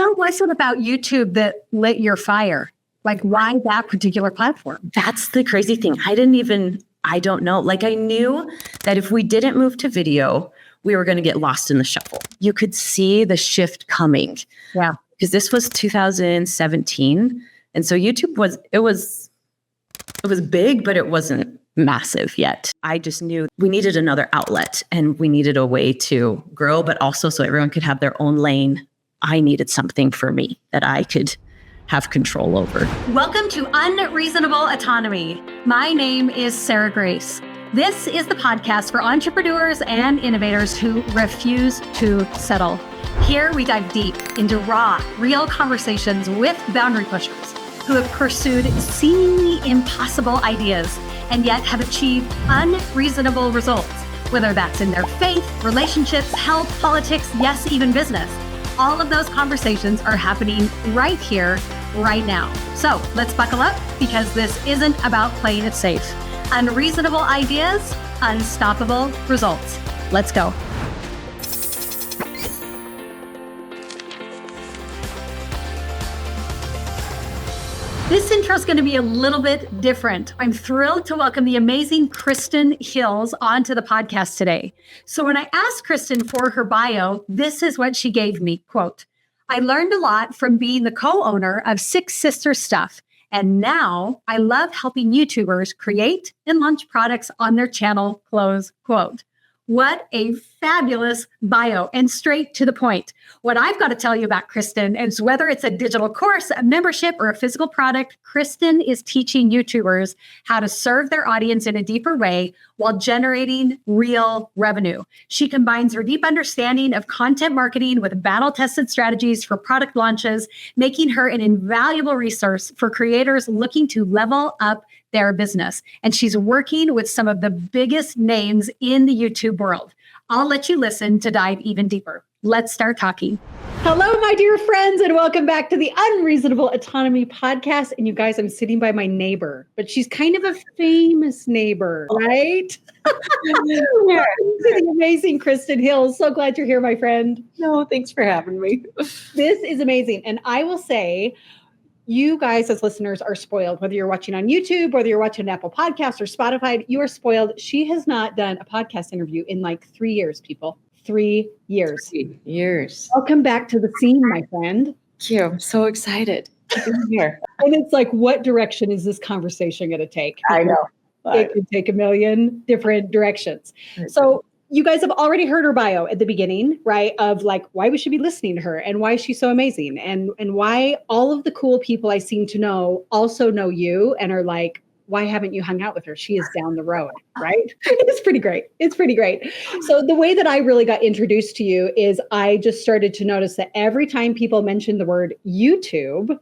What was it about YouTube that lit your fire? Like, why that particular platform? That's the crazy thing. I don't know. Like, I knew that if we didn't move to video, we were going to get lost in the shuffle. You could see the shift coming. Yeah. Because this was 2017. And so YouTube was big, but it wasn't massive yet. I just knew we needed another outlet and we needed a way to grow, but also so everyone could have their own lane. I needed something for me that I could have control over. Welcome to Unreasonable Autonomy. My name is Sarah Grace. This is the podcast for entrepreneurs and innovators who refuse to settle. Here we dive deep into raw, real conversations with boundary pushers who have pursued seemingly impossible ideas and yet have achieved unreasonable results, whether that's in their faith, relationships, health, politics, yes, even business. All of those conversations are happening right here, right now. So let's buckle up because this isn't about playing it safe. Unreasonable ideas, unstoppable results. Let's go. This intro is going to be a little bit different. I'm thrilled to welcome the amazing Kristen Hills onto the podcast today. So when I asked Kristen for her bio, this is what she gave me, quote, "I learned a lot from being the co-owner of Six Sisters Stuff, and now I love helping YouTubers create and launch products on their channel," close quote. What a fabulous bio and straight to the point. What I've got to tell you about Kristen is whether it's a digital course, a membership, or a physical product, Kristen is teaching YouTubers how to serve their audience in a deeper way while generating real revenue. She combines her deep understanding of content marketing with battle-tested strategies for product launches, making her an invaluable resource for creators looking to level up their business. And she's working with some of the biggest names in the YouTube world. I'll let you listen to dive even deeper. Let's start talking. Hello, my dear friends, and welcome back to the Unreasonable Autonomy podcast. And you guys, I'm sitting by my neighbor, but she's kind of a famous neighbor, right? The amazing Kristen Hills. So glad you're here, my friend. No, thanks for having me. This is amazing. And I will say, you guys as listeners are spoiled, whether you're watching on YouTube, whether you're watching Apple Podcasts or Spotify, you are spoiled. She has not done a podcast interview in like 3 years, people. 3 years. 3 years. Welcome back to the scene, my friend. Thank you. I'm so excited to be here. And it's like, what direction is this conversation going to take? I know. It could take a million different directions. So you guys have already heard her bio at the beginning, right? Of like why we should be listening to her and why she's so amazing and why all of the cool people I seem to know also know you and are like, why haven't you hung out with her? She is down the road, right? It's pretty great. It's pretty great. So the way that I really got introduced to you is I just started to notice that every time people mentioned the word YouTube,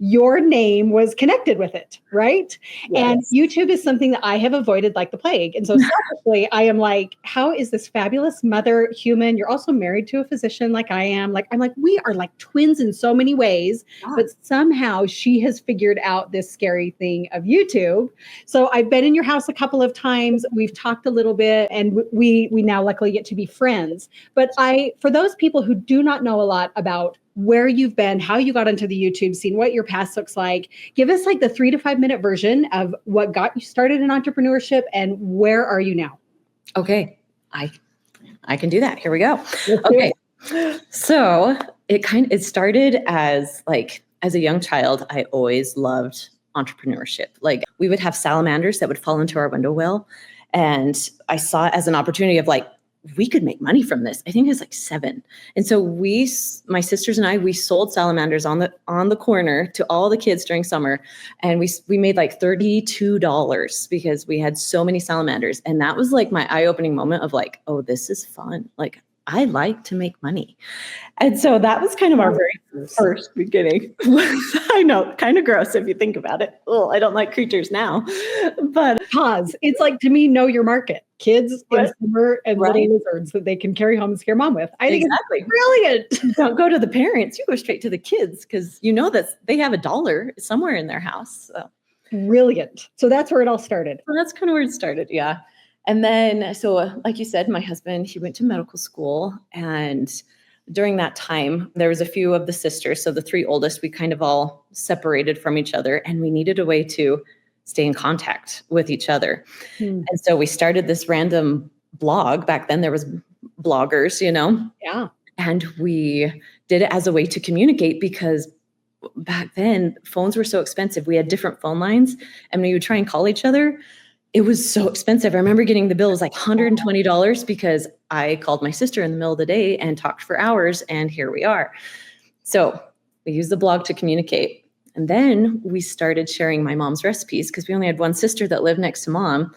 your name was connected with it, right? Yes. And YouTube is something that I have avoided like the plague. And so selfishly, I am like, how is this fabulous mother human? You're also married to a physician like I am. Like, I'm like, we are like twins in so many ways, but somehow she has figured out this scary thing of YouTube. So I've been in your house a couple of times. We've talked a little bit and we now luckily get to be friends. But for those people who do not know a lot about where you've been, how you got into the YouTube scene, what your past looks like. Give us like the 3 to 5 minute version of what got you started in entrepreneurship and where are you now? Okay. I can do that. Here we go. Okay. So it started as a young child, I always loved entrepreneurship. Like we would have salamanders that would fall into our window well. And I saw it as an opportunity of like, we could make money from this. I think it was like 7. And so my sisters and I, we sold salamanders on the corner to all the kids during summer. And we made like $32 because we had so many salamanders. And that was like my eye-opening moment of like, oh, this is fun. Like I like to make money. And so that was kind of our very first beginning. I know, kind of gross if you think about it. Oh, I don't like creatures now, but pause. It's like, to me, know your market. Kids in summer and little lizards that they can carry home and scare mom with. I think it's brilliant. Don't go to the parents. You go straight to the kids because you know that they have $1 somewhere in their house. So. Brilliant. So that's where it all started. Well, that's kind of where it started. Yeah. And then, so like you said, my husband, he went to medical school and during that time, there was a few of the sisters. So the three oldest, we kind of all separated from each other, and we needed a way to stay in contact with each other. And so we started this random blog. Back then there was bloggers, Yeah. and we did it as a way to communicate, because back then phones were so expensive. We had different phone lines, and when you would try and call each other, it was so expensive. I remember getting the bill, it was like $120 because I called my sister in the middle of the day and talked for hours, and here we are. So we used the blog to communicate. And then we started sharing my mom's recipes, because we only had one sister that lived next to mom.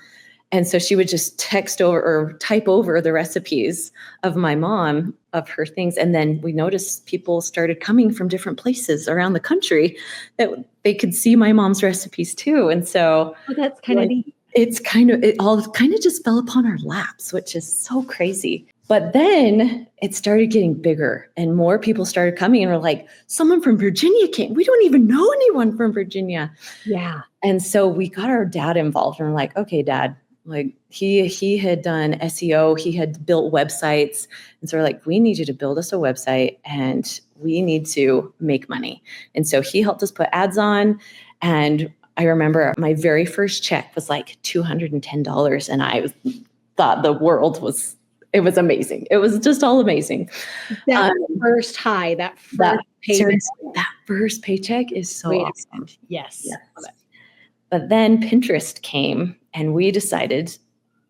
And so she would just text over or type over the recipes of my mom, of her things. And then we noticed people started coming from different places around the country that they could see my mom's recipes too. And so that's kind of neat. It all kind of just fell upon our laps, which is so crazy. But then it started getting bigger, and more people started coming, and we're like, someone from Virginia came. We don't even know anyone from Virginia. Yeah. And so we got our dad involved, and we're like, okay, Dad, like he had done SEO, he had built websites. And so we're like, we need you to build us a website, and we need to make money. And so he helped us put ads on. And I remember my very first check was like $210. And I thought the world was, it was amazing. It was just all amazing. That first high, that first paycheck. That first paycheck is so awesome. Yes. But then Pinterest came, and we decided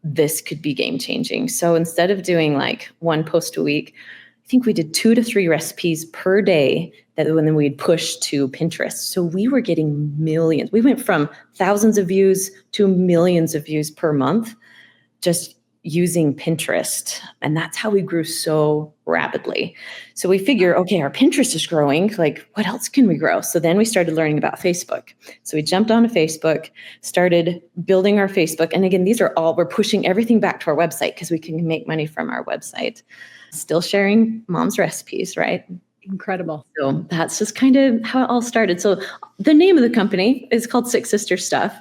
this could be game changing. So instead of doing like one post a week, I think we did 2 to 3 recipes per day that when we'd push to Pinterest. So we were getting millions. We went from thousands of views to millions of views per month, just using Pinterest. And that's how we grew so rapidly. So we figure, okay, our Pinterest is growing. Like, what else can we grow? So then we started learning about Facebook. So we jumped onto Facebook, started building our Facebook. And again, we're pushing everything back to our website, because we can make money from our website. Still sharing mom's recipes, right? Incredible. So that's just kind of how it all started. So the name of the company is called Six Sister Stuff.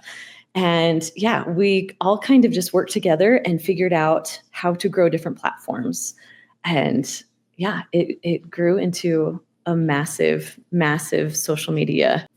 And yeah, we all kind of just worked together and figured out how to grow different platforms. And yeah, it grew into a massive, massive social media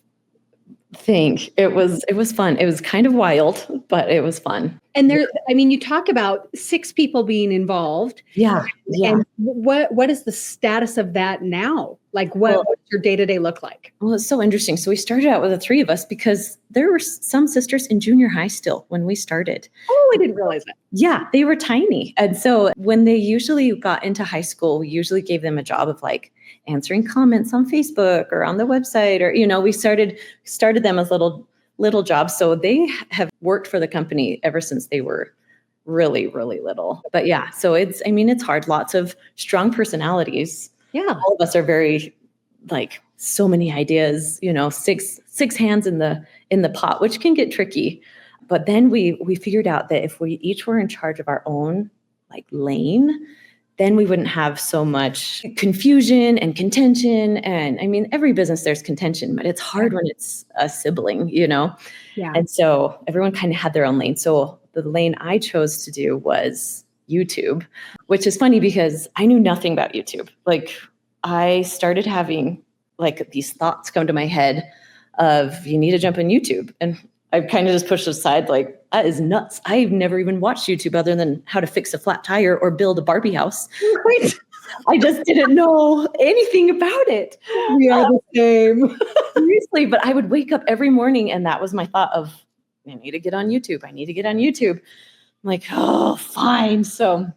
thing. It was fun. It was kind of wild, but it was fun. And you talk about 6 people being involved. Yeah. And what is the status of that now? Like, what's your day-to-day look like? Well, it's so interesting. So we started out with the 3 of us, because there were some sisters in junior high still when we started. Oh, I didn't realize that. Yeah, they were tiny. And so when they usually got into high school, we usually gave them a job of like answering comments on Facebook or on the website, or, we started them as little jobs. So they have worked for the company ever since they were really, really little. But yeah, so it's hard. Lots of strong personalities. Yeah. All of us are very, like, so many ideas, 6 hands in the pot, which can get tricky. But then we figured out that if we each were in charge of our own like lane, then we wouldn't have so much confusion and contention. And every business there's contention, but it's hard when it's a sibling, Yeah. And so everyone kind of had their own lane. So the lane I chose to do was YouTube, which is funny because I knew nothing about YouTube. Like, I started having like these thoughts come to my head of, you need to jump on YouTube. And I kind of just pushed aside, like, that is nuts. I've never even watched YouTube other than how to fix a flat tire or build a Barbie house. Right? I just didn't know anything about it. We are the same. Seriously, but I would wake up every morning, and that was my thought of, I need to get on YouTube. I need to get on YouTube. I'm like, oh, fine. So,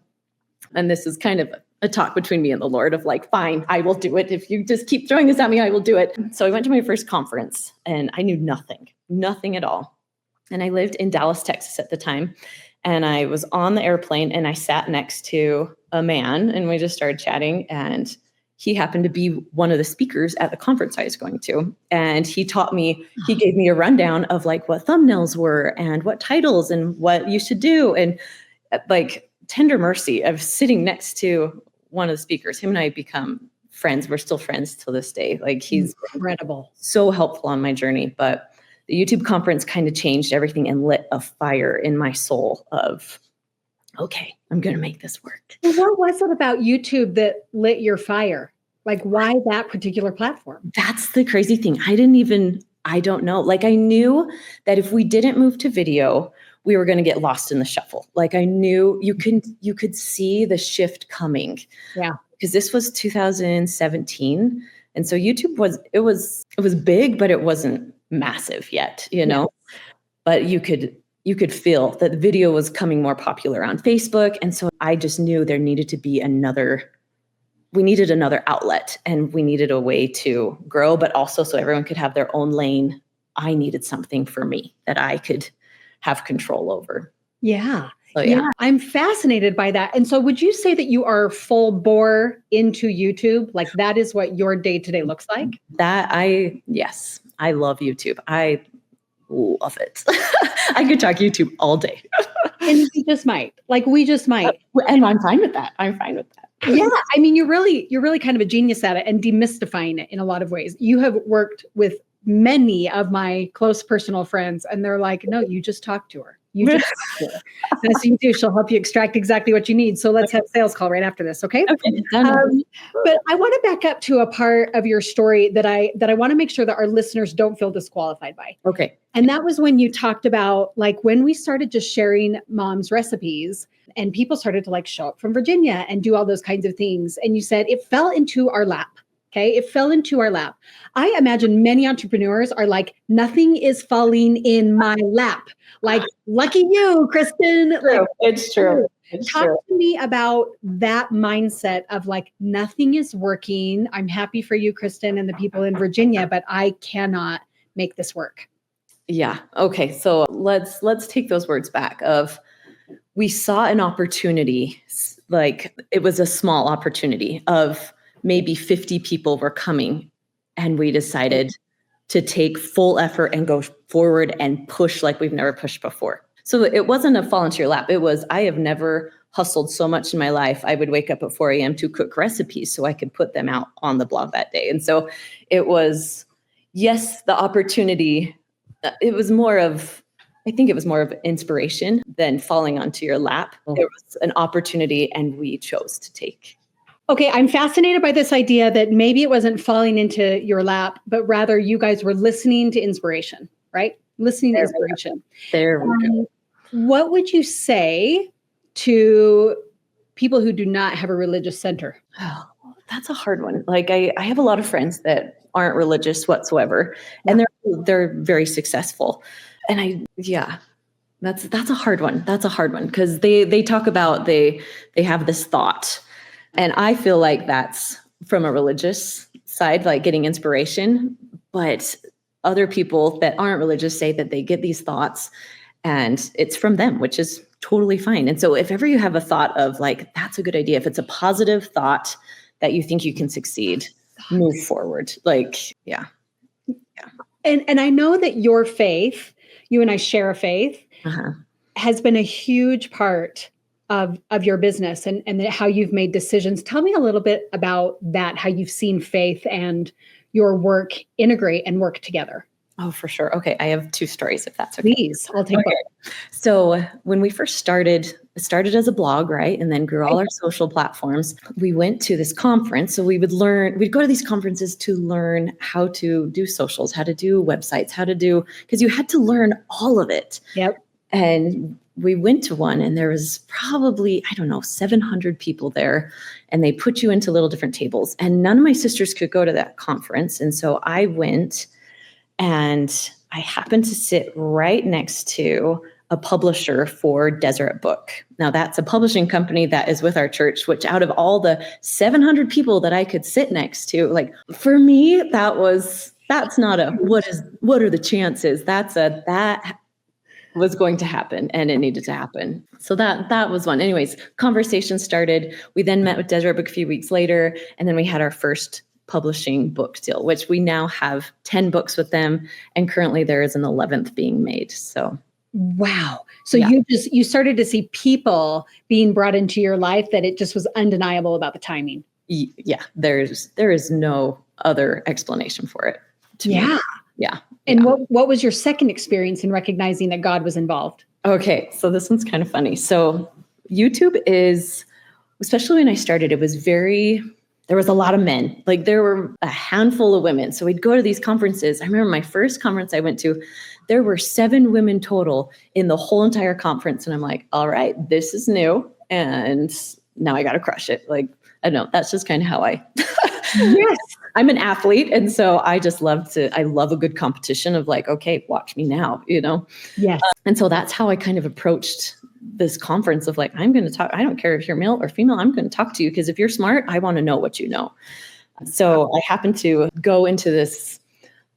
and this is kind of a talk between me and the Lord of like, fine, I will do it. If you just keep throwing this at me, I will do it. So I went to my first conference, and I knew nothing at all. And I lived in Dallas, Texas at the time. And I was on the airplane, and I sat next to a man, and we just started chatting. And he happened to be one of the speakers at the conference I was going to. And he gave me a rundown of like what thumbnails were and what titles and what you should do. And like, tender mercy of sitting next to one of the speakers. Him and I become friends. We're still friends till this day. Like, he's incredible, so helpful on my journey. But the YouTube conference kind of changed everything and lit a fire in my soul of, okay, I'm going to make this work. Well, what was it about YouTube that lit your fire? Like, why that particular platform? That's the crazy thing. I don't know. Like, I knew that if we didn't move to video, we were going to get lost in the shuffle. Like, I knew you could see the shift coming. Yeah. Because this was 2017. And so YouTube was big, but it wasn't massive yet, you know, but you could feel that the video was coming more popular on Facebook. And so I just knew there needed to be we needed another outlet, and we needed a way to grow, but also so everyone could have their own lane. I needed something for me that I could have control over. Yeah. So, yeah. I'm fascinated by that. And so would you say that you are full bore into YouTube? Like that is what your day-to-day looks like? Yes, I love YouTube. I love it. I could talk YouTube all day. And we just might. And I'm fine with that. Yeah. I mean, you're really kind of a genius at it and demystifying it in a lot of ways. You have worked with many of my close personal friends, and they're like, no, you just talk to her. You just talk to her. That's what you do. She'll help you extract exactly what you need. So let's have a sales call right after this. Okay. Okay. But I want to back up to a part of your story that I want to make sure that our listeners don't feel disqualified by. Okay. And that was when you talked about like when we started just sharing mom's recipes and people started to like show up from Virginia and do all those kinds of things. And you said it fell into our lap. Okay. It fell into our lap. I imagine many entrepreneurs are like, nothing is falling in my lap. Like, lucky you, Kristen. Like, it's true. Talk to me about that mindset of like, nothing is working. I'm happy for you, Kristen, and the people in Virginia, but I cannot make this work. Yeah. Okay. So let's take those words back of we saw an opportunity, like it was a small opportunity of maybe 50 people were coming, and we decided to take full effort and go forward and push like we've never pushed before. So it wasn't a fall into your lap. It was, I have never hustled so much in my life. I would wake up at 4 a.m. to cook recipes so I could put them out on the blog that day. And so it was, yes, the opportunity, I think it was more of inspiration than falling onto your lap. It was an opportunity, and we chose to take. Okay, I'm fascinated by this idea that maybe it wasn't falling into your lap, but rather you guys were listening to inspiration, right? Listening to inspiration. There we go. What would you say to people who do not have a religious center? Oh, that's a hard one. Like I have a lot of friends that aren't religious whatsoever, and they're very successful. And that's a hard one. That's a hard one because they talk about they have this thought. And I feel like that's from a religious side, like getting inspiration. But other people that aren't religious say that they get these thoughts and it's from them, which is totally fine. And so if ever you have a thought of like, that's a good idea, if it's a positive thought that you think you can succeed, move forward. Like, yeah. And I know that your faith, you and I share a faith, has been a huge part of your business and how you've made decisions. Tell me a little bit about that, how you've seen faith and your work integrate and work together. Oh, for sure. Okay. I have 2 stories if that's okay. Please, I'll take both. So when we first started, it started as a blog, right? And then grew all our social platforms. We went to this conference. So we'd go to these conferences to learn how to do socials, how to do websites, because you had to learn all of it. Yep. And we went to one and there was probably, 700 people there, and they put you into little different tables, and none of my sisters could go to that conference. And so I went, and I happened to sit right next to a publisher for Deseret Book. Now that's a publishing company that is with our church, which out of all the 700 people that I could sit next to, like for me, that's not a, what are the chances? That was going to happen, and it needed to happen. So that was one. Anyways, conversation started. We then met with Deseret Book a few weeks later, and then we had our first publishing book deal, which we now have 10 books with them, and currently there is an 11th being made. So wow. So you started to see people being brought into your life that it just was undeniable about the timing. Yeah, there is no other explanation for it. Yeah. Yeah. And what was your second experience in recognizing that God was involved? Okay, so this one's kind of funny. So YouTube is, especially when I started, there was a lot of men. Like there were a handful of women. So we'd go to these conferences. I remember my first conference I went to, there were 7 women total in the whole entire conference. And I'm like, all right, this is new. And now I got to crush it. Like, I don't know. That's just kind of how Yes. I'm an athlete. And so I love a good competition of like, okay, watch me now, Yes. And so that's how I kind of approached this conference of like, I'm going to talk. I don't care if you're male or female. I'm going to talk to you because if you're smart, I want to know what you know. So I happened to go into this.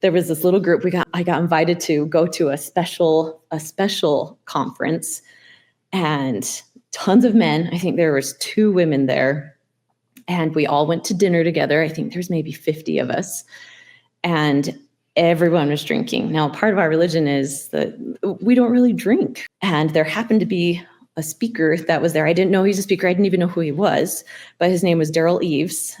There was this little group I got invited to go to a special conference, and tons of men. I think there was 2 women there, and we all went to dinner together. I think there's maybe 50 of us, and everyone was drinking. Now, part of our religion is that we don't really drink. And there happened to be a speaker that was there. I didn't know he was a speaker. I didn't even know who he was, but his name was Daryl Eves.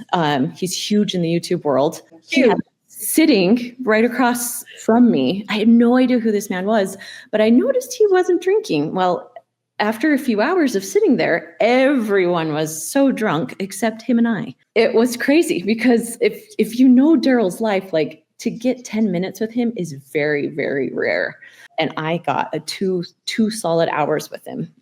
He's huge in the YouTube world. He was sitting right across from me. I had no idea who this man was, but I noticed he wasn't drinking. Well, after a few hours of sitting there, everyone was so drunk except him and I. It was crazy because if you know Daryl's life, like, to get 10 minutes with him is very, very rare. And I got two solid hours with him.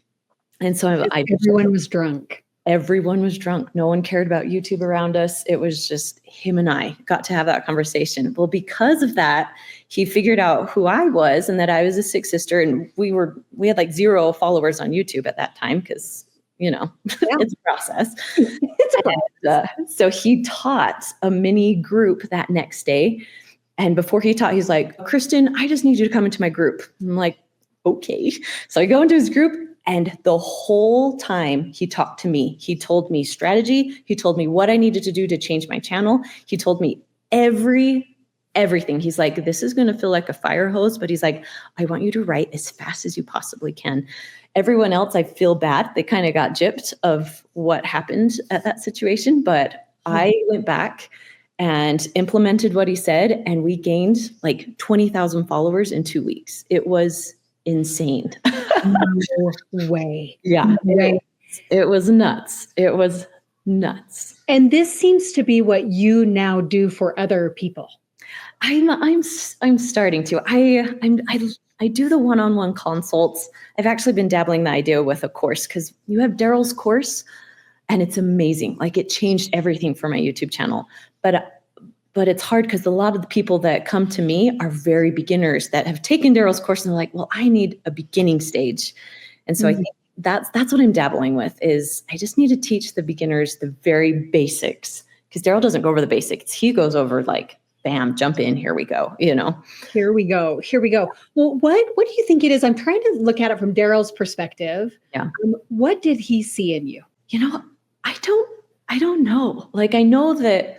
And so everyone was drunk. Everyone was drunk. No one cared about YouTube around us. It was just him and I got to have that conversation. Well, because of that, he figured out who I was and that I was a sick sister. And we had like 0 followers on YouTube at that time because, it's a process. So he taught a mini group that next day. And before he taught, he's like, Kristen, I just need you to come into my group. I'm like, okay. So I go into his group, and the whole time he talked to me. He told me strategy. He told me what I needed to do to change my channel. He told me everything. He's like, this is going to feel like a fire hose, but he's like, I want you to write as fast as you possibly can. Everyone else, I feel bad. They kind of got gypped of what happened at that situation, but I went back and implemented what he said, and we gained like 20,000 followers in 2 weeks. It was insane. No way. Yeah. It was nuts. It was nuts. And this seems to be what you now do for other people. I'm starting to. I do the one-on-one consults. I've actually been dabbling the idea with a course because you have Daryl's course, and it's amazing. Like, it changed everything for my YouTube channel. But it's hard because a lot of the people that come to me are very beginners that have taken Daryl's course and they're like, well, I need a beginning stage. And so I think that's what I'm dabbling with is I just need to teach the beginners the very basics, because Daryl doesn't go over the basics. He goes over like, bam, jump in, here we go, Here we go. Well, what do you think it is? I'm trying to look at it from Daryl's perspective. Yeah. What did he see in you? I don't know. Like, I know that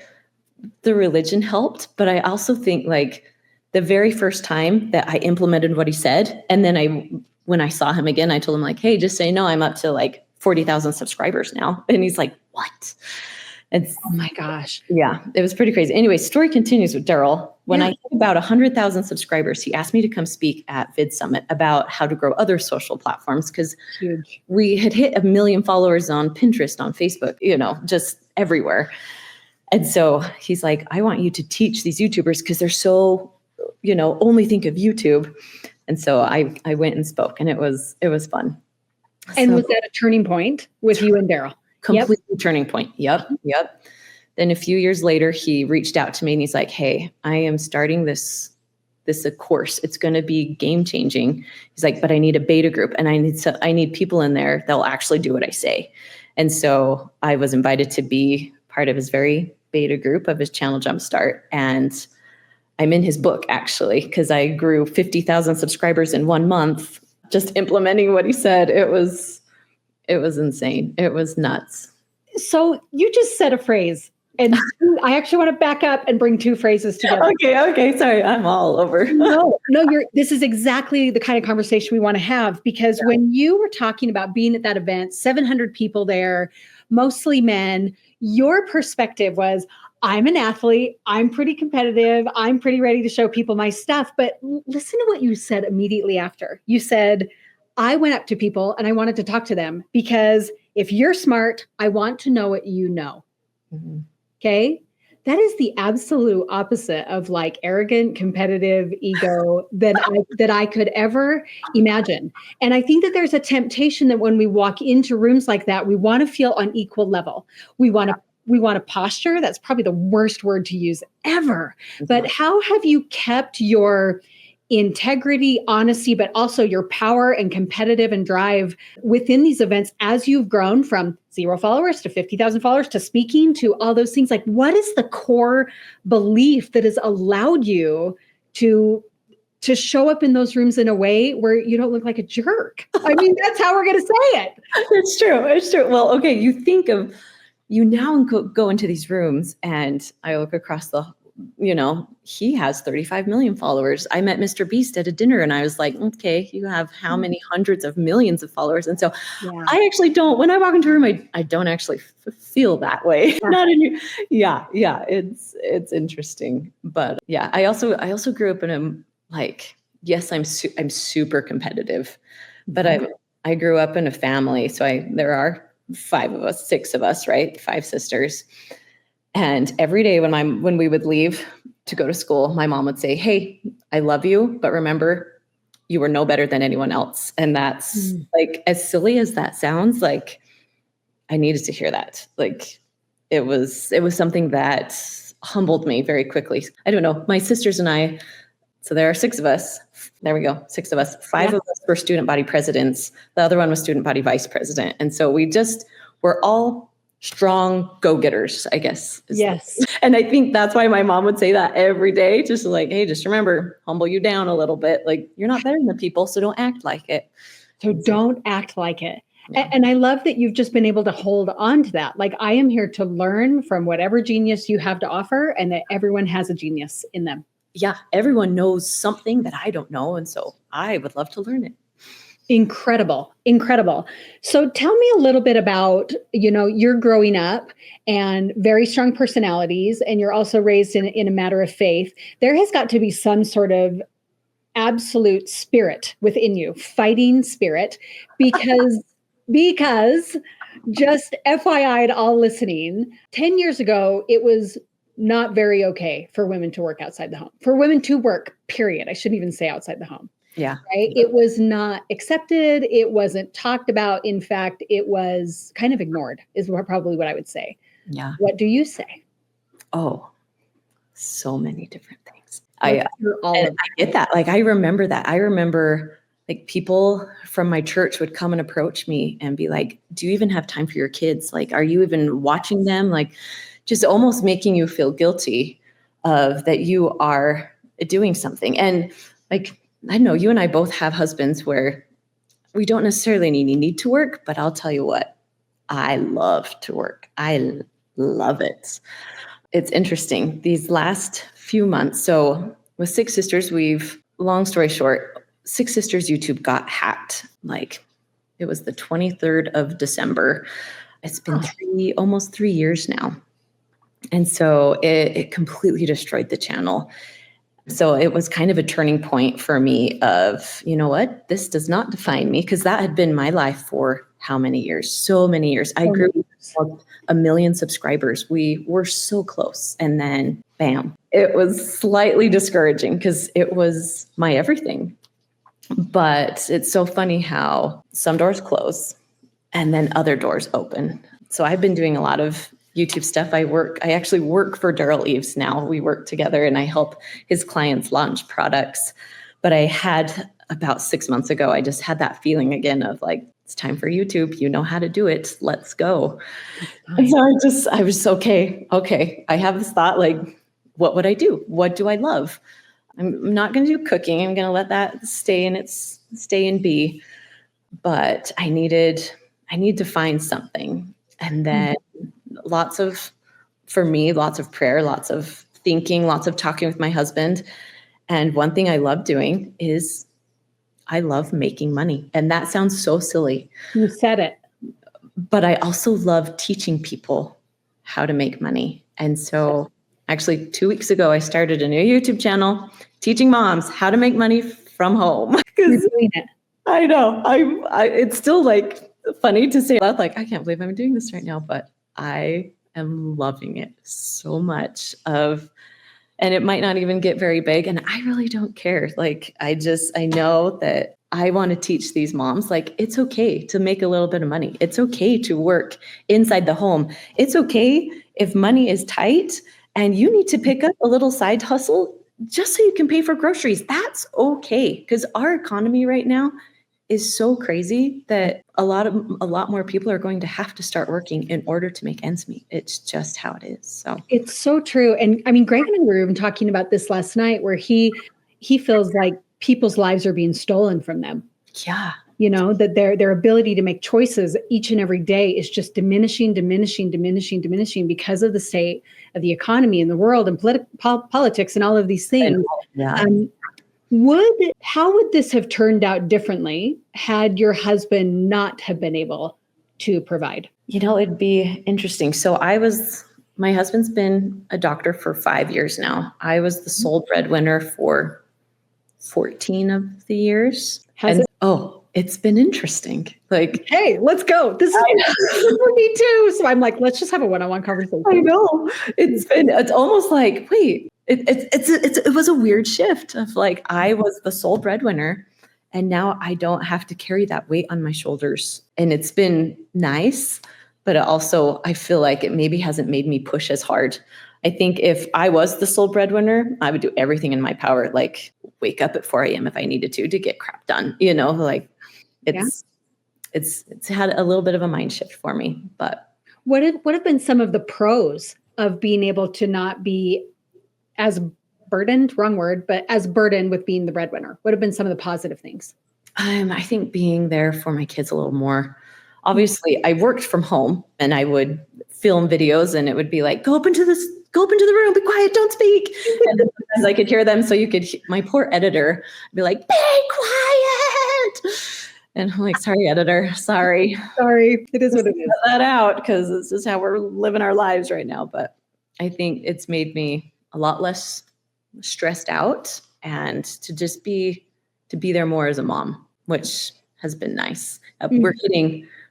the religion helped, but I also think like the very first time that I implemented what he said, and then when I saw him again, I told him like, hey, just so you know, I'm up to like 40,000 subscribers now. And he's like, what? Oh my gosh. Yeah, it was pretty crazy. Anyway, story continues with Daryl. When I hit about 100,000 subscribers, he asked me to come speak at Vid Summit about how to grow other social platforms, because we had hit 1 million followers on Pinterest, on Facebook, just everywhere. And so he's like, I want you to teach these YouTubers because they're so, only think of YouTube. And so I went and spoke, and it was fun. And was that a turning point with you and Daryl? Completely turning point. Yep. Then a few years later, he reached out to me and he's like, hey, I am starting this a course. It's going to be game changing. He's like, but I need a beta group, and I need people in there that'll actually do what I say. And so I was invited to be part of his very beta group of his channel Jumpstart. And I'm in his book actually, because I grew 50,000 subscribers in 1 month, just implementing what he said. It was insane. It was nuts. So you just said a phrase, and I actually want to back up and bring 2 phrases together. Okay. Sorry. I'm all over. No, this is exactly the kind of conversation we want to have, because when you were talking about being at that event, 700 people there, mostly men, your perspective was, I'm an athlete. I'm pretty competitive. I'm pretty ready to show people my stuff. But listen to what you said immediately after. You said, I went up to people and I wanted to talk to them because if you're smart, I want to know what you know. Mm-hmm. Okay. That is the absolute opposite of like arrogant, competitive ego that I could ever imagine. And I think that there's a temptation that when we walk into rooms like that, we want to feel on equal level. We want to posture. That's probably the worst word to use ever. But how have you kept your integrity, honesty, but also your power and competitive and drive within these events as you've grown from 0 followers to 50,000 followers to speaking to all those things? Like, what is the core belief that has allowed you to show up in those rooms in a way where you don't look like a jerk? I mean, that's how we're going to say it. It's true. It's true. Well, okay. You now go into these rooms and I look across he has 35 million followers. I met Mr. Beast at a dinner and I was like, okay, you have how many hundreds of millions of followers? And so I actually don't, when I walk into a room, I don't actually feel that way. Not in you. Yeah. It's interesting. But yeah, I also grew up in yes, I'm super competitive, but I grew up in a family. So there are 6 of us, right? 5 sisters. And every day when we would leave to go to school, my mom would say, hey, I love you, but remember, you are no better than anyone else. And that's like, as silly as that sounds, like I needed to hear that. Like it was something that humbled me very quickly. I don't know. My sisters and I, so there are 6 of us. There we go. 6 of us. 5 of us were student body presidents. The other one was student body vice president. And so we're all strong go-getters, I guess. Yes. And I think that's why my mom would say that every day, just like, hey, just remember, humble you down a little bit. Like you're not better than people, so don't act like it. So don't act like it. Yeah. And I love that you've just been able to hold on to that. Like I am here to learn from whatever genius you have to offer and that everyone has a genius in them. Yeah, everyone knows something that I don't know. And so I would love to learn it. Incredible. So tell me a little bit about, you're growing up and very strong personalities, and you're also raised in a matter of faith. There has got to be some sort of absolute spirit within you, fighting spirit, because just FYI to all listening, 10 years ago, it was not very okay for women to work outside the home, for women to work, period. I shouldn't even say outside the home. Yeah. Right. It was not accepted. It wasn't talked about. In fact, it was kind of ignored is probably what I would say. Yeah. What do you say? Oh, so many different things. I get that. Like, I remember that. I remember like people from my church would come and approach me and be like, do you even have time for your kids? Like, are you even watching them? Like, just almost making you feel guilty of that you are doing something. And like, I know you and I both have husbands where we don't necessarily need to work, but I'll tell you what, I love to work. I love it. It's interesting. These last few months, so with 6 sisters, long story short, 6 sisters YouTube got hacked. Like it was the 23rd of December. It's been almost 3 years now. And so it completely destroyed the channel. So it was kind of a turning point for me of, you know what, this does not define me, because that had been my life for how many years? So many years. I grew up 1 million subscribers. We were so close. And then bam, it was slightly discouraging because it was my everything. But it's so funny how some doors close and then other doors open. So I've been doing a lot of YouTube stuff. I actually work for Daryl Eves now. We work together and I help his clients launch products. But I had about 6 months ago, I just had that feeling again of like, it's time for YouTube. You know how to do it. Let's go. And so I was okay. I have this thought like, what would I do? What do I love? I'm not going to do cooking. I'm going to let that stay in B. But I need to find something. And then lots of prayer, lots of thinking, lots of talking with my husband. And one thing I love doing is I love making money. And that sounds so silly. You said it. But I also love teaching people how to make money. And so actually 2 weeks ago, I started a new YouTube channel teaching moms how to make money from home. You're doing it. I know. It's still like funny to say that, like, I can't believe I'm doing this right now, but I am loving it so much and it might not even get very big. And I really don't care. Like, I know that I want to teach these moms, like, it's okay to make a little bit of money. It's okay to work inside the home. It's okay if money is tight and you need to pick up a little side hustle just so you can pay for groceries. That's okay. Because our economy right now is so crazy that a lot more people are going to have to start working in order to make ends meet. It's just how it is. So it's so true. And I mean, Greg and I were even talking about this last night, where he feels like people's lives are being stolen from them. yeah. You know, that their ability to make choices each and every day is just diminishing because of the state of the economy and the world and politics and all of these things. Yeah. How would this have turned out differently had your husband not have been able to provide? You know, it'd be interesting. So my husband's been a doctor for 5 years now. I was the sole breadwinner for 14 of the years. It's been interesting. Like, hey, let's go. This is for me too. So I'm like, let's just have a one-on-one conversation. I know. It's almost like, wait, it was a weird shift of like, I was the sole breadwinner and now I don't have to carry that weight on my shoulders. And it's been nice, but also I feel like it maybe hasn't made me push as hard. I think if I was the sole breadwinner, I would do everything in my power, like wake up at 4 a.m. if I needed to get crap done, you know, like it's had a little bit of a mind shift for me. But what have been some of the pros of being able to not be as burdened, wrong word, but as burdened with being the breadwinner? What have been some of the positive things? I think being there for my kids a little more. Obviously, I worked from home and I would film videos and it would be like, go up into the room, be quiet, don't speak. And then sometimes I could hear them. So my poor editor be like, be quiet. And I'm like, sorry, editor, sorry. It is what it is. Cut that out because it's just how we're living our lives right now. But I think it's made me a lot less stressed out and to just be there more as a mom, which has been nice. I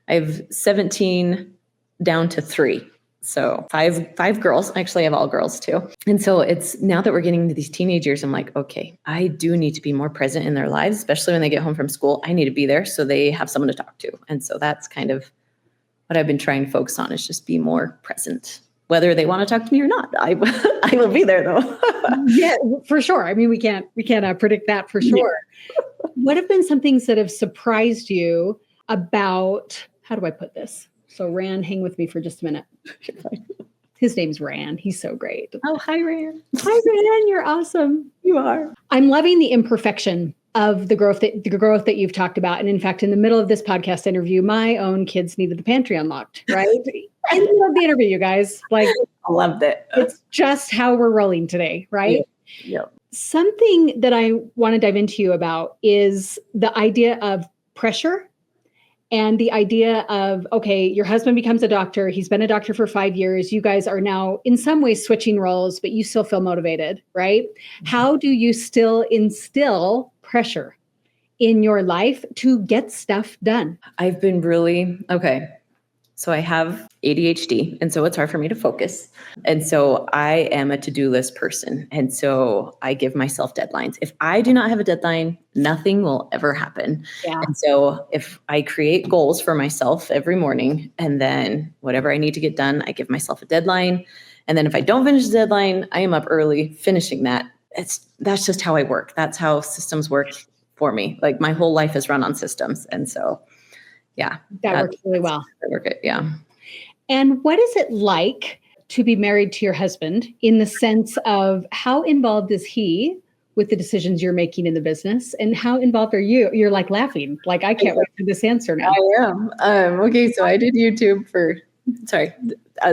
have 17 down to 3. So five girls. Actually, I have all girls too. And so it's now that we're getting to these teenage years, I'm like, okay, I do need to be more present in their lives, especially when they get home from school. I need to be there so they have someone to talk to. And so that's kind of what I've been trying to focus on, is just be more present, whether they want to talk to me or not. I will be there though. Yeah, for sure. I mean, we can't predict that for sure. Yeah. What have been some things that have surprised you about, how do I put this? So Rand, hang with me for just a minute. His name's Rand. He's so great. Oh, hi, Rand. Hi, Rand. You're awesome. You are. I'm loving the imperfection of the growth that you've talked about. And in fact, in the middle of this podcast interview, my own kids needed the pantry unlocked, right? In the middle of the interview, you guys. Like, I loved it. It's just how we're rolling today, right? Yeah. Something that I want to dive into you about is the idea of pressure. And the idea of, okay, your husband becomes a doctor. He's been a doctor for 5 years. You guys are now in some ways switching roles, but you still feel motivated, right? Mm-hmm. How do you still instill pressure in your life to get stuff done? I've been so I have ADHD, and so it's hard for me to focus. And so I am a to-do list person. And so I give myself deadlines. If I do not have a deadline, nothing will ever happen. Yeah. And so if I create goals for myself every morning, and then whatever I need to get done, I give myself a deadline. And then if I don't finish the deadline, I am up early finishing that. That's just how I work. That's how systems work for me. Like, my whole life is run on systems. And so yeah. That works really well. Yeah. And what is it like to be married to your husband, in the sense of how involved is he with the decisions you're making in the business, and how involved are you? You're like laughing, like, I can't wait for this answer now. I am. Okay. So I did YouTube sorry,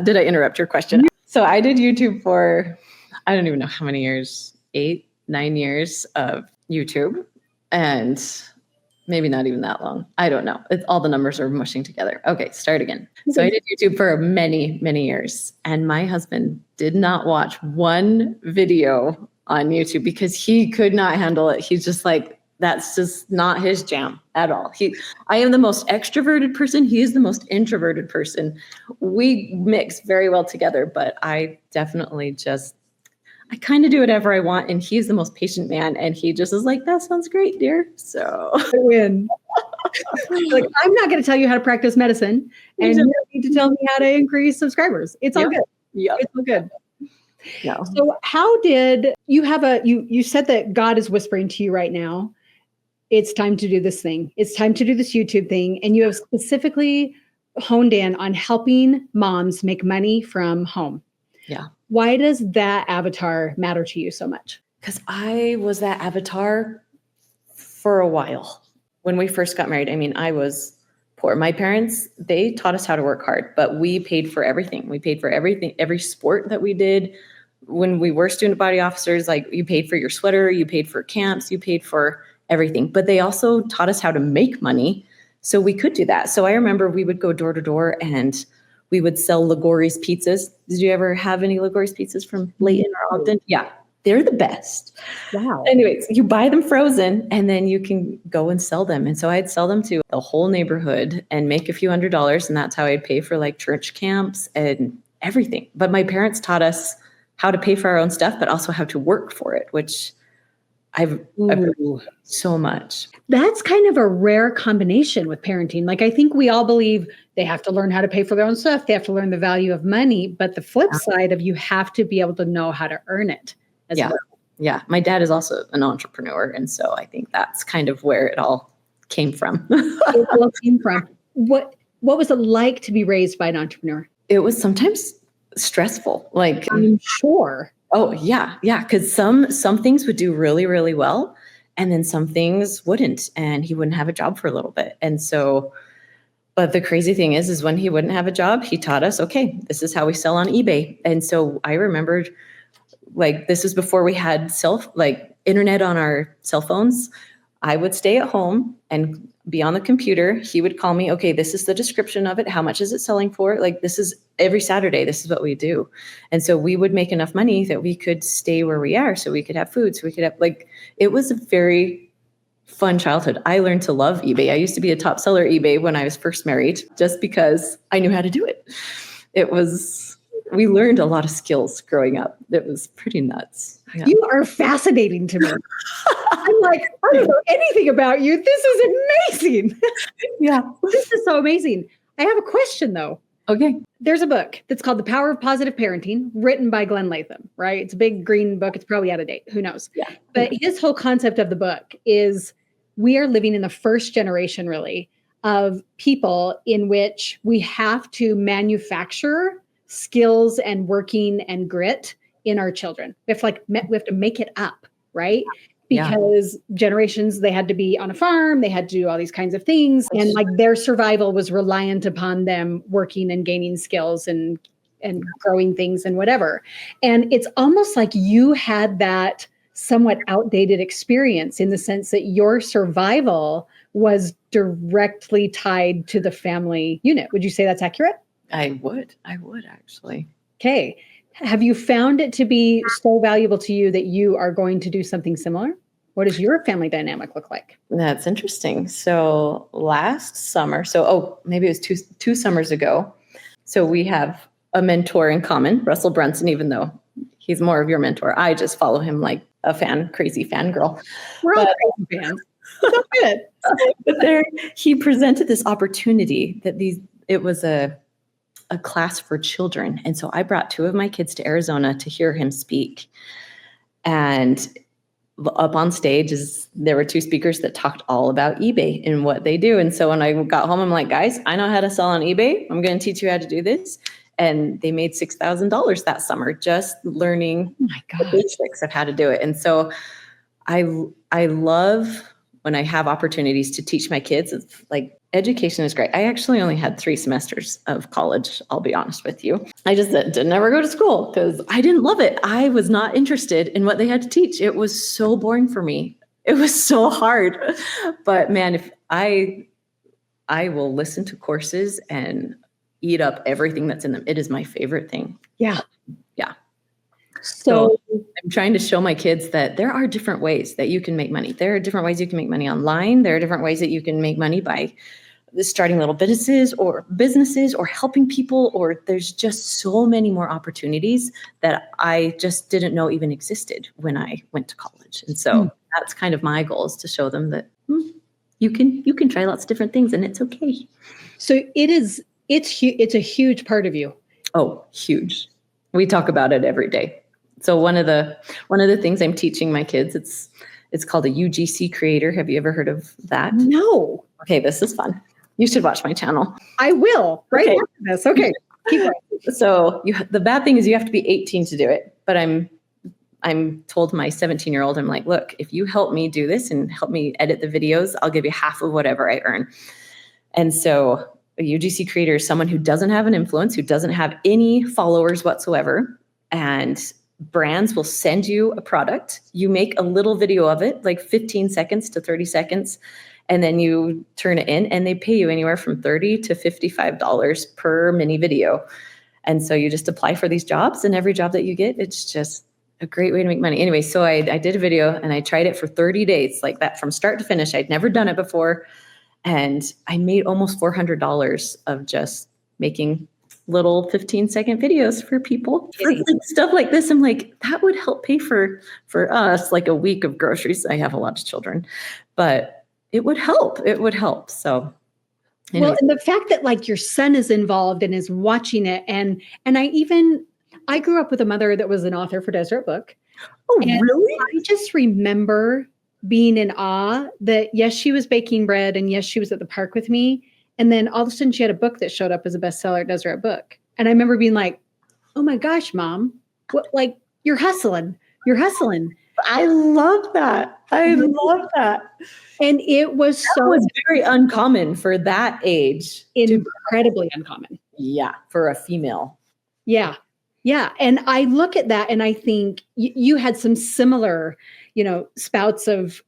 did I interrupt your question? So I did YouTube for, I don't even know how many years, 8, 9 years of YouTube, and maybe not even that long. I don't know. All the numbers are mushing together. Okay, start again. So I did YouTube for many, many years. And my husband did not watch one video on YouTube because he could not handle it. He's just like, That's just not his jam at all. I am the most extroverted person. He is the most introverted person. We mix very well together, but I definitely I kind of do whatever I want. And he's the most patient man. And he just is like, that sounds great, dear. So I win. Like, I'm not going to tell you how to practice medicine, and you don't need to tell me how to increase subscribers. It's all good. Yeah. It's all good. No. So how did you have you said that God is whispering to you right now, it's time to do this thing. It's time to do this YouTube thing. And you have specifically honed in on helping moms make money from home. Yeah. Why does that avatar matter to you so much? Because I was that avatar for a while. When we first got married, I mean, I was poor. My parents, they taught us how to work hard, but we paid for everything. We paid for everything, every sport that we did. When we were student body officers, like you paid for your sweater, you paid for camps, you paid for everything. But they also taught us how to make money so we could do that. So I remember we would go door to door and we would sell Ligori's pizzas. Did you ever have any Ligori's pizzas from Layton or Ogden? Yeah, they're the best. Wow. Anyways, you buy them frozen and then you can go and sell them. And so I'd sell them to the whole neighborhood and make a few $100s. And that's how I'd pay for like church camps and everything. But my parents taught us how to pay for our own stuff, but also how to work for it, which I've so much. That's kind of a rare combination with parenting. Like, I think we all believe they have to learn how to pay for their own stuff. They have to learn the value of money. But the flip side of you have to be able to know how to earn it as well. Yeah. My dad is also an entrepreneur. And so I think that's kind of where it all came from. It all came from. What was it like to be raised by an entrepreneur? It was sometimes stressful. Like, I'm sure. Oh, yeah. Yeah. Because some things would do really, really well. And then some things wouldn't. And he wouldn't have a job for a little bit. And so, but the crazy thing is when he wouldn't have a job, he taught us, okay, this is how we sell on eBay. And so I remembered, like, this is before we had internet on our cell phones. I would stay at home and be on the computer. He would call me, okay, this is the description of it. How much is it selling for? Like, this is every Saturday. This is what we do. And so we would make enough money that we could stay where we are. So we could have food. So we could have, like, it was a very fun childhood. I learned to love eBay. I used to be a top seller at eBay when I was first married, just because I knew how to do it. We learned a lot of skills growing up. It was pretty nuts. Yeah. You are fascinating to me. I'm like, I don't know anything about you. This is amazing. Yeah. This is so amazing. I have a question though. Okay. There's a book that's called The Power of Positive Parenting, written by Glenn Latham, right? It's a big green book. It's probably out of date. Who knows? Yeah. But his whole concept of the book is we are living in the first generation, really, of people in which we have to manufacture skills and working and grit in our children. We have to make it up, right? Because generations, they had to be on a farm, they had to do all these kinds of things. And like their survival was reliant upon them working and gaining skills and growing things and whatever. And it's almost like you had that somewhat outdated experience in the sense that your survival was directly tied to the family unit. Would you say that's accurate? I would actually. Okay. Have you found it to be so valuable to you that you are going to do something similar? What does your family dynamic look like? That's interesting. So last summer, maybe it was two summers ago. So we have a mentor in common, Russell Brunson, even though he's more of your mentor. I just follow him like a crazy fangirl. We're all crazy fans. So good. But he presented this opportunity that it was a class for children. And so I brought two of my kids to Arizona to hear him speak. And up on stage there were two speakers that talked all about eBay and what they do. And so when I got home, I'm like, guys, I know how to sell on eBay. I'm going to teach you how to do this. And they made $6,000 that summer, just learning the basics of how to do it. And so I love when I have opportunities to teach my kids. It's like, education is great. I actually only had 3 semesters of college, I'll be honest with you. I just didn't ever go to school because I didn't love it. I was not interested in what they had to teach. It was so boring for me. It was so hard. But man, if I will listen to courses and eat up everything that's in them. It is my favorite thing. Yeah. Yeah. So I'm trying to show my kids that there are different ways that you can make money. There are different ways you can make money online. There are different ways that you can make money by starting little businesses or helping people, or there's just so many more opportunities that I just didn't know even existed when I went to college. And so that's kind of my goal, is to show them that you can try lots of different things and it's okay. So it's a huge part of you. Oh, huge. We talk about it every day. So one of the things I'm teaching my kids, it's called a UGC creator. Have you ever heard of that? No. Okay, this is fun. You should watch my channel. I will right Okay. after this. Okay. Keep going. So the bad thing is you have to be 18 to do it. But I'm told my 17-year-old, I'm like, look, if you help me do this and help me edit the videos, I'll give you half of whatever I earn. And so a UGC creator is someone who doesn't have an influence, who doesn't have any followers whatsoever, and brands will send you a product. You make a little video of it, like 15 seconds to 30 seconds, and then you turn it in, and they pay you anywhere from $30 to $55 per mini video. And so you just apply for these jobs, and every job that you get, it's just a great way to make money. Anyway, so I did a video and I tried it for 30 days, like that, from start to finish. I'd never done it before. And I made almost $400 of just making little 15-second videos for people. For like stuff like this. I'm like, that would help pay for us like a week of groceries. I have a lot of children, but it would help. It would help. So anyway. Well, and the fact that like your son is involved and is watching it, and I grew up with a mother that was an author for Deseret Book. Oh, and really? I just remember being in awe that yes, she was baking bread, and yes, she was at the park with me. And then all of a sudden she had a book that showed up as a bestseller at Deseret Book. And I remember being like, oh my gosh, Mom, what, like you're hustling. I love that. I love that. And it was very uncommon for that age. Incredibly uncommon. Yeah, for a female. Yeah. Yeah. And I look at that and I think you had some similar, spouts of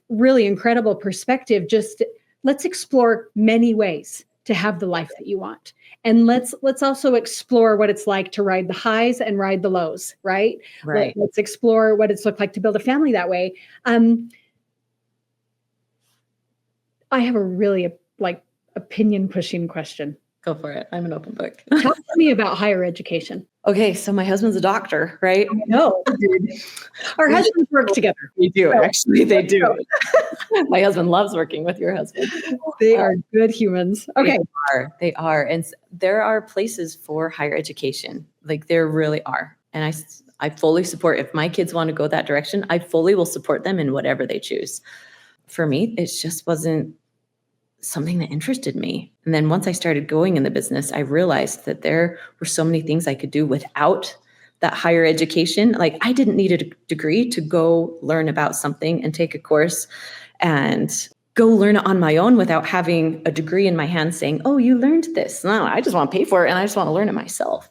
really incredible perspective. Just let's explore many ways to have the life that you want. And let's also explore what it's like to ride the highs and ride the lows, right? Right. Let's explore what it's looked like to build a family that way. I have a really opinion pushing question. Go for it. I'm an open book. Talk to me about higher education. Okay, so my husband's a doctor, right? No, our husbands work together. We do, actually. They do. My husband loves working with your husband. They are good humans. Okay. They are. And there are places for higher education. Like there really are. And I fully support, if my kids want to go that direction, I fully will support them in whatever they choose. For me, it just wasn't something that interested me. And then once I started going in the business, I realized that there were so many things I could do without that higher education. Like I didn't need a degree to go learn about something and take a course and go learn it on my own without having a degree in my hand saying, oh, you learned this. No, I just want to pay for it and I just want to learn it myself.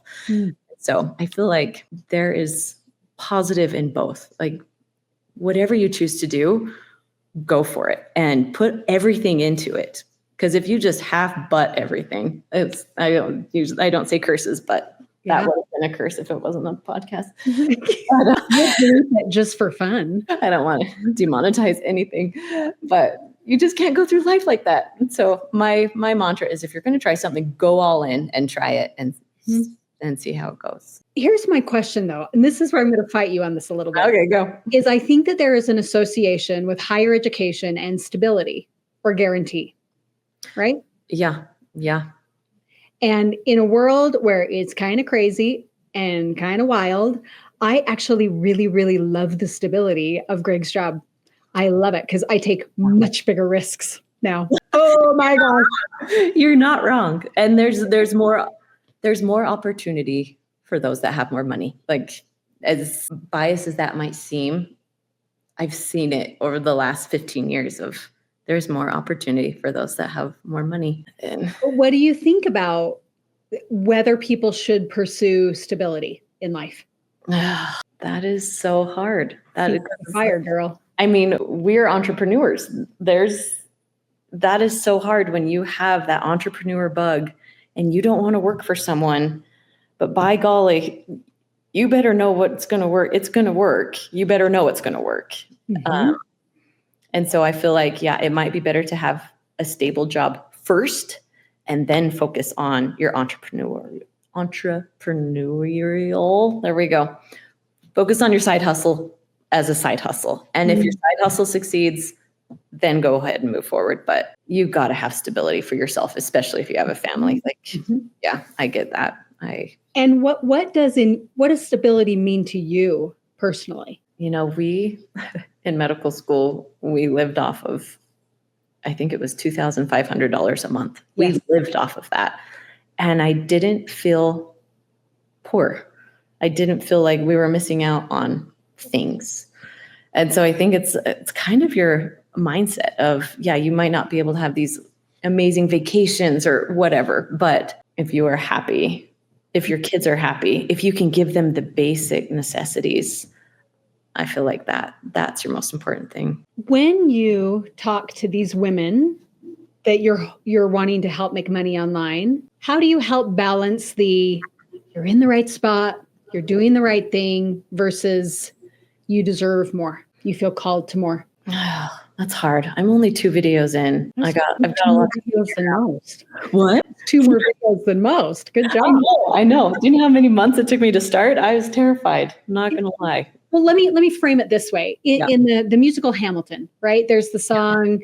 So I feel like there is positive in both. Like whatever you choose to do, go for it and put everything into it. Because if you just but everything, I don't say curses, but that would have been a curse if it wasn't on the podcast. Just for fun. I don't want to demonetize anything, but you just can't go through life like that. And so my mantra is, if you're going to try something, go all in and try it and see how it goes. Here's my question though, and this is where I'm going to fight you on this a little bit. Okay, go. Is I think that there is an association with higher education and stability or guarantee, right? Yeah. And in a world where it's kind of crazy and kind of wild, I actually really, really love the stability of Greg's job. I love it because I take much bigger risks now. Oh my gosh. You're not wrong. And there's more opportunity for those that have more money. Like as biased as that might seem, I've seen it over the last 15 years of there's more opportunity for those that have more money. And what do you think about whether people should pursue stability in life? That is so hard. That is fire, girl. I mean, we're entrepreneurs. That is so hard when you have that entrepreneur bug and you don't want to work for someone, but by golly, you better know what's going to work. It's going to work. You better know it's going to work. And so I feel like, yeah, it might be better to have a stable job first and then focus on your entrepreneurial. There we go. Focus on your side hustle as a side hustle. And if your side hustle succeeds, then go ahead and move forward. But you got to have stability for yourself, especially if you have a family. Like, yeah, I get that. And what does stability mean to you personally? We in medical school, we lived off of, I think it was $2,500 a month. We lived off of that. And I didn't feel poor. I didn't feel like we were missing out on things. And so I think it's kind of your mindset of, yeah, you might not be able to have these amazing vacations or whatever, but if you are happy, if your kids are happy, if you can give them the basic necessities, I feel like that's your most important thing. When you talk to these women that you're wanting to help make money online, how do you help balance you're in the right spot, you're doing the right thing versus you deserve more, you feel called to more? Oh, that's hard. I'm only 2 videos in. I've got a lot of videos than most. What? 2 more videos than most. Good job. I know. Do you know how many months it took me to start? I was terrified. I'm not going to lie. Well, let me frame it this way. In the musical Hamilton, right? There's the song,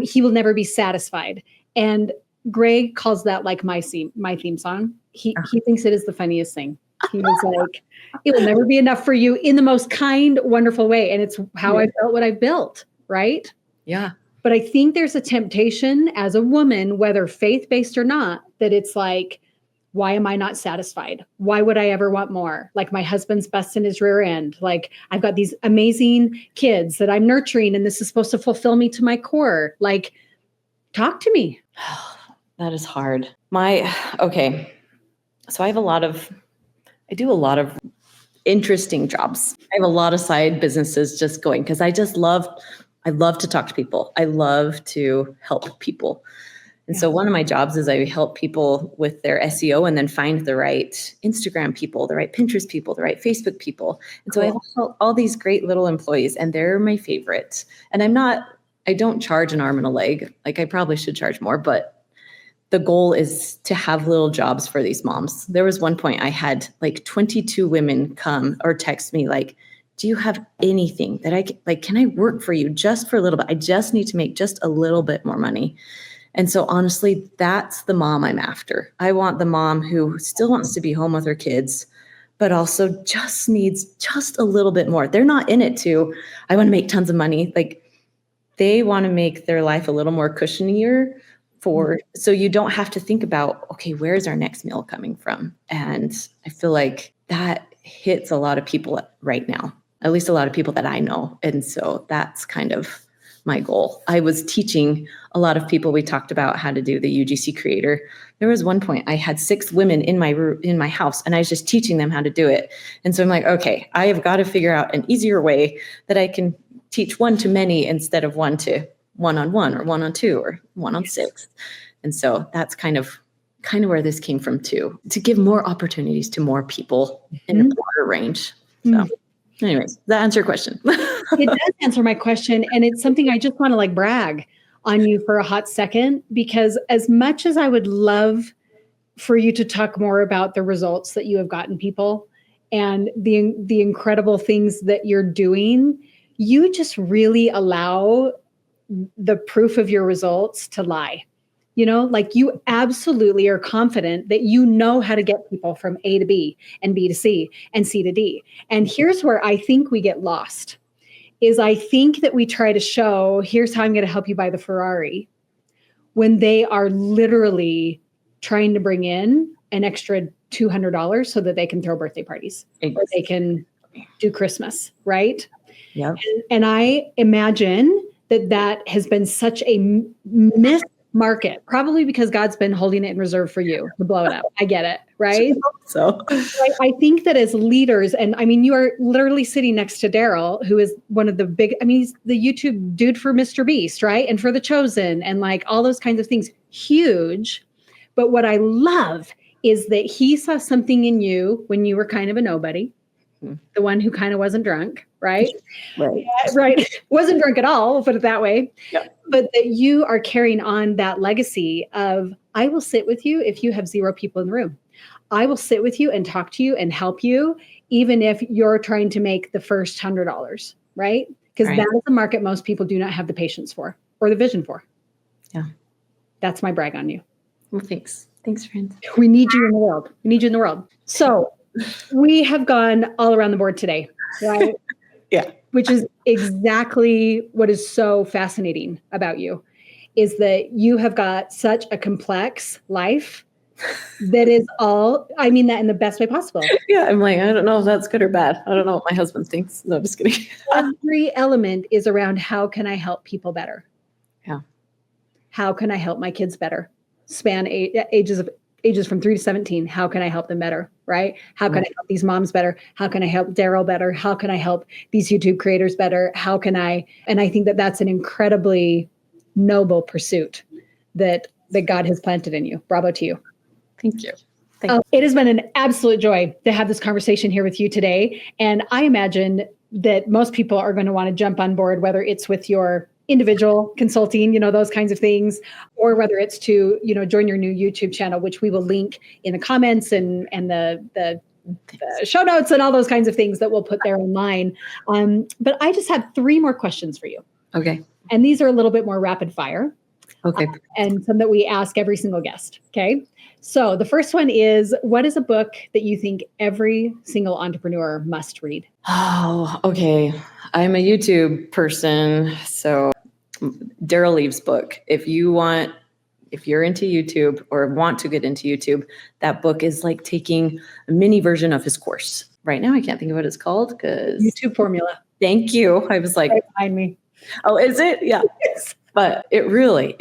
"He Will Never Be Satisfied," and Greg calls that like my theme song. He thinks it is the funniest thing. He was like, "It will never be enough for you," in the most kind, wonderful way, and it's how I felt what I built, right? Yeah. But I think there's a temptation as a woman, whether faith-based or not, that it's like, why am I not satisfied? Why would I ever want more? Like, my husband's busting his rear end. Like, I've got these amazing kids that I'm nurturing, and this is supposed to fulfill me to my core. Like, talk to me. That is hard. Okay. So I do a lot of interesting jobs. I have a lot of side businesses just going because I love to talk to people. I love to help people. And so one of my jobs is I help people with their SEO and then find the right Instagram people, the right Pinterest people, the right Facebook people. And so I have all these great little employees, and they're my favorite. And I don't charge an arm and a leg. Like, I probably should charge more, but the goal is to have little jobs for these moms. There was one point I had like 22 women come or text me like, do you have anything that can I work for you just for a little bit? I just need to make just a little bit more money. And so honestly, that's the mom I'm after. I want the mom who still wants to be home with her kids, but also just needs just a little bit more. They're not in it I want to make tons of money. Like, they want to make their life a little more cushionier so you don't have to think about, okay, where's our next meal coming from? And I feel like that hits a lot of people right now, at least a lot of people that I know. And so that's kind of my goal. I was teaching a lot of people. We talked about how to do the UGC Creator. There was one point I had 6 women in my house, and I was just teaching them how to do it. And so I'm like, okay, I have got to figure out an easier way that I can teach one to many instead of one to one-on-one or one-on-2 or one-on-6. And so that's kind of where this came from too, to give more opportunities to more people in a broader range. So anyways, does that answer your question? It does answer my question. And it's something I just want to brag on you for a hot second, because as much as I would love for you to talk more about the results that you have gotten people and the incredible things that you're doing, you just really allow the proof of your results to lie. You absolutely are confident that you know how to get people from A to B and B to C and C to D. And here's where I think we get lost, is I think that we try to show, here's how I'm going to help you buy the Ferrari, when they are literally trying to bring in an extra $200 so that they can throw birthday parties or they can do Christmas, right? Yeah. And I imagine that has been such a missed market, probably because God's been holding it in reserve for you to blow it up. I get it, right? So I think that as leaders, and I mean, you are literally sitting next to Daryl, who is one of the big, he's the YouTube dude for Mr. Beast, right? And for The Chosen and all those kinds of things, huge. But what I love is that he saw something in you when you were kind of a nobody. the one who kind of wasn't drunk, right? Right. Right. Wasn't drunk at all, we'll put it that way. Yep. But that you are carrying on that legacy of, I will sit with you if you have 0 people in the room. I will sit with you and talk to you and help you, even if you're trying to make the first $100, right? Because Right. that is a market most people do not have the patience for or the vision for. Yeah. That's my brag on you. Well, thanks. Thanks, friend. We need you in the world. We need you in the world. So we have gone all around the board today, right? Yeah. Which is exactly what is so fascinating about you, is that you have got such a complex life that is all, I mean that in the best way possible. Yeah. I'm like, I don't know if that's good or bad. I don't know what my husband thinks. No, just kidding. Every element is around, how can I help people better? Yeah. How can I help my kids better? Span ages from 3 to 17. How can I help them better? Right? How can I help these moms better? How can I help Daryl better? How can I help these YouTube creators better? How can I? And I think that that's an incredibly noble pursuit that God has planted in you. Bravo to you. Thank you. It has been an absolute joy to have this conversation here with you today. And I imagine that most people are going to want to jump on board, whether it's with your individual consulting, those kinds of things, or whether it's to, join your new YouTube channel, which we will link in the comments and the show notes and all those kinds of things that we'll put there online. But I just have 3 more questions for you. Okay. And these are a little bit more rapid fire. Okay. And some that we ask every single guest. Okay. So the first one is, what is a book that you think every single entrepreneur must read? Oh, okay. I'm a YouTube person. So Daryl Leave's book, if you're into YouTube or want to get into YouTube, that book is like taking a mini version of his course. Right now, I can't think of what it's called because YouTube Formula. Thank you. I was like, Right behind me. Oh, is it? Yeah. But it really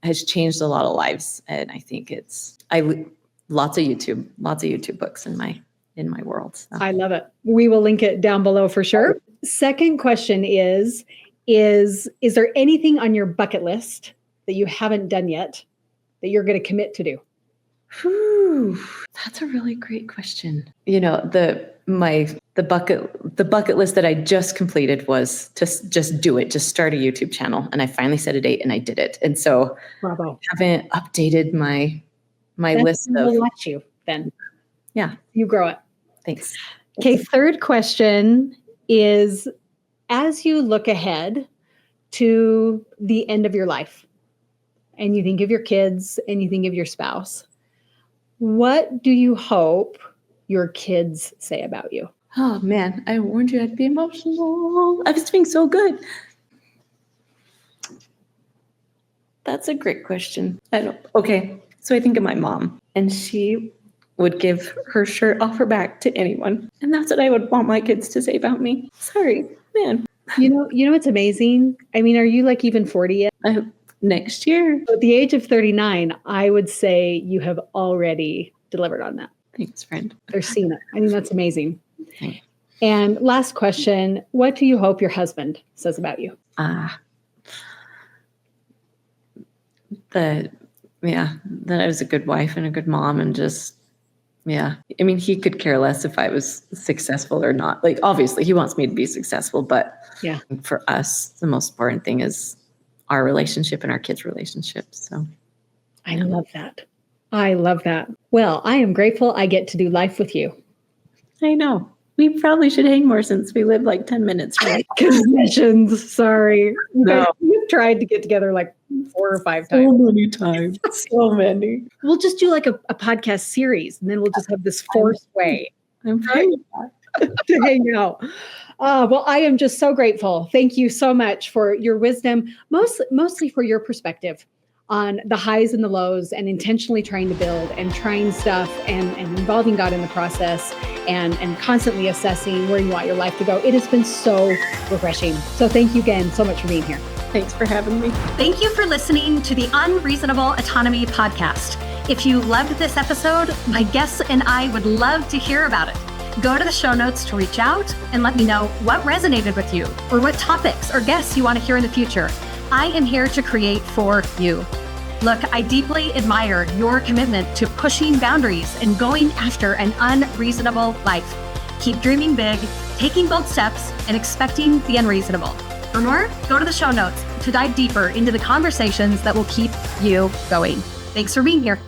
has changed a lot of lives. And I think lots of YouTube books in my world. So. I love it. We will link it down below for sure. Second question is there anything on your bucket list that you haven't done yet that you're going to commit to do? Whew, that's a really great question. The bucket list that I just completed was to just do it, just start a YouTube channel. And I finally set a date and I did it. And so Bravo. I haven't updated my list of. We'll watch you then. Yeah. You grow it. Thanks. Okay. Third question is, as you look ahead to the end of your life and you think of your kids and you think of your spouse, what do you hope your kids say about you? Oh man, I warned you I'd be emotional. I was doing so good. That's a great question. Okay, so I think of my mom, and she would give her shirt off her back to anyone. And that's what I would want my kids to say about me. Sorry, man. You know, it's amazing. I mean, are you like even 40 yet? Next year. At the age of 39, I would say you have already delivered on that. Thanks, friend. Or seen it. I mean, that's amazing. Thanks. And last question, what do you hope your husband says about you? That I was a good wife and a good mom, and just, I mean, he could care less if I was successful or not. Like, obviously he wants me to be successful, but for us, the most important thing is our relationship and our kids' relationship. So I love that. I love that. Well, I am grateful I get to do life with you. I know. We probably should hang more since we live like 10 minutes, right? Concessions. Sorry. No. We've tried to get together like 4 or 5 times. So many times. So many. We'll just do like a podcast series, and then we'll just have this forced way I'm fine with that. to hang out. Well, I am just so grateful. Thank you so much for your wisdom, mostly for your perspective on the highs and the lows, and intentionally trying to build and trying stuff and involving God in the process and constantly assessing where you want your life to go. It has been so refreshing. So thank you again so much for being here. Thanks for having me. Thank you for listening to the Unreasonable Autonomy podcast. If you loved this episode, my guests and I would love to hear about it. Go to the show notes to reach out and let me know what resonated with you or what topics or guests you want to hear in the future. I am here to create for you. Look, I deeply admire your commitment to pushing boundaries and going after an unreasonable life. Keep dreaming big, taking bold steps, and expecting the unreasonable. For more, go to the show notes to dive deeper into the conversations that will keep you going. Thanks for being here.